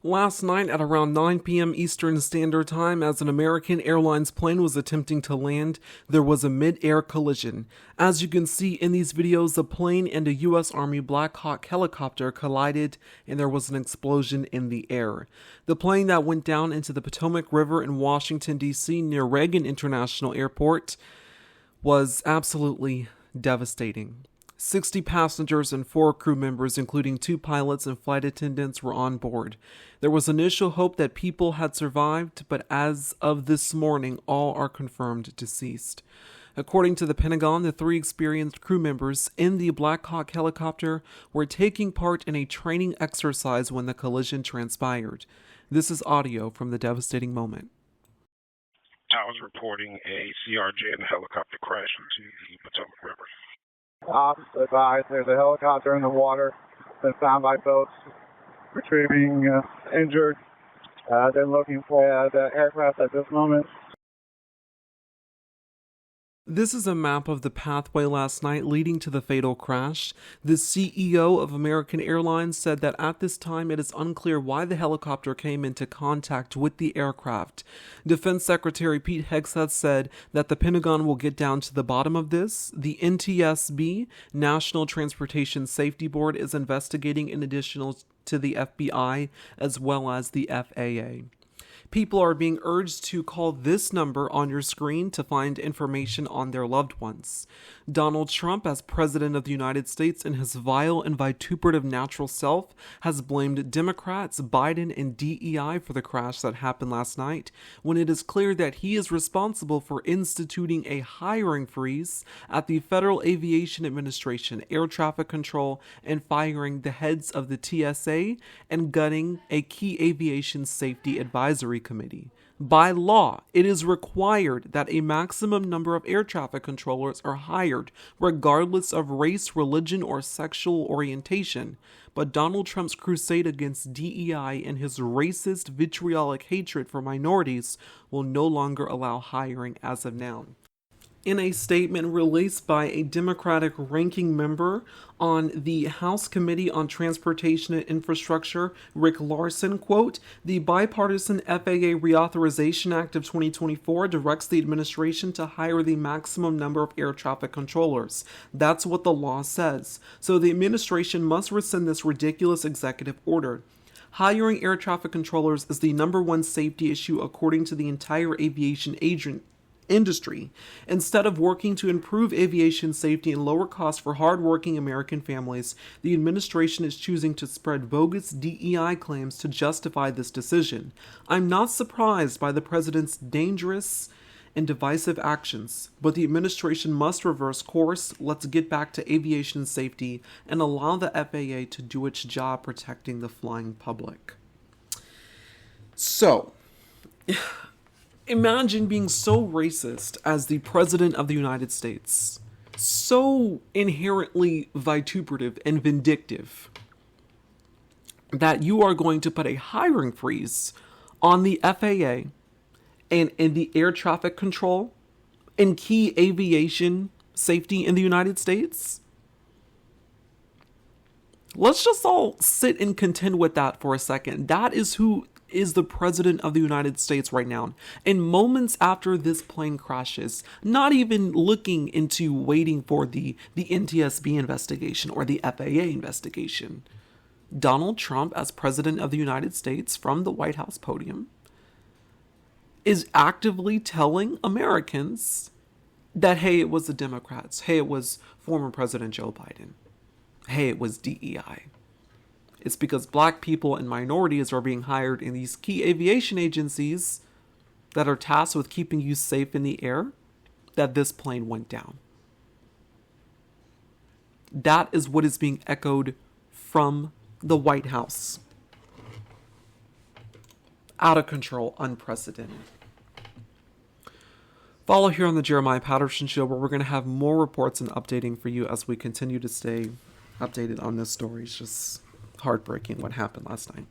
Last night at around 9 p.m. Eastern Standard Time, as an American Airlines plane was attempting to land, there was a mid-air collision. As you can see in these videos, the plane and a U.S. Army Black Hawk helicopter collided and there was an explosion in the air. The plane that went down into the Potomac River in Washington, D.C. near Reagan International Airport was absolutely devastating. 60 passengers and 4 crew members, including 2 pilots and flight attendants, were on board. There was initial hope that people had survived, but as of this morning, all are confirmed deceased. According to the Pentagon, the 3 experienced crew members in the Black Hawk helicopter were taking part in a training exercise when the collision transpired. This is audio from the devastating moment. I was reporting a CRJ helicopter crash into the Potomac River. Ops advised there's a helicopter in the water. Been found by boats retrieving injured. They're looking for the aircraft at this moment. This is a map of the pathway last night leading to the fatal crash. The CEO of American Airlines said that at this time it is unclear why the helicopter came into contact with the aircraft. Defense Secretary Pete Hegseth said that the Pentagon will get down to the bottom of this. The NTSB, National Transportation Safety Board, is investigating in addition to the FBI as well as the FAA. People are being urged to call this number on your screen to find information on their loved ones. Donald Trump, as President of the United States, in his vile and vituperative natural self, has blamed Democrats, Biden, and DEI for the crash that happened last night, when it is clear that he is responsible for instituting a hiring freeze at the Federal Aviation Administration, Air Traffic Control, and firing the heads of the TSA and gutting a key aviation safety advisory committee. By law, it is required that a maximum number of air traffic controllers are hired, regardless of race, religion, or sexual orientation. But Donald Trump's crusade against DEI and his racist, vitriolic hatred for minorities will no longer allow hiring as of now. In a statement released by a Democratic ranking member on the House Committee on Transportation and Infrastructure, Rick Larson, quote, "The bipartisan FAA Reauthorization Act of 2024 directs the administration to hire the maximum number of air traffic controllers. That's what the law says. So the administration must rescind this ridiculous executive order. Hiring air traffic controllers is the number one safety issue according to the entire aviation industry. Instead of working to improve aviation safety and lower costs for hardworking American families, the administration is choosing to spread bogus DEI claims to justify this decision. I'm not surprised by the president's dangerous and divisive actions, but the administration must reverse course. Let's get back to aviation safety and allow the FAA to do its job protecting the flying public." So, imagine being so racist as the President of the United States, so inherently vituperative and vindictive, that you are going to put a hiring freeze on the FAA and in the air traffic control and key aviation safety in the United States. Let's just all sit and contend with that for a second. That is who is the President of the United States right now. And moments after this plane crashes, not even looking into waiting for the NTSB investigation or the FAA investigation, Donald Trump, as President of the United States from the White House podium, is actively telling Americans that, hey, it was the Democrats. Hey, it was former President Joe Biden. Hey, it was DEI. It's because black people and minorities are being hired in these key aviation agencies that are tasked with keeping you safe in the air that this plane went down. That is what is being echoed from the White House. Out of control, unprecedented. Follow here on the Jeremiah Patterson Show, where we're going to have more reports and updating for you as we continue to stay updated on this story. It's just heartbreaking what happened last night.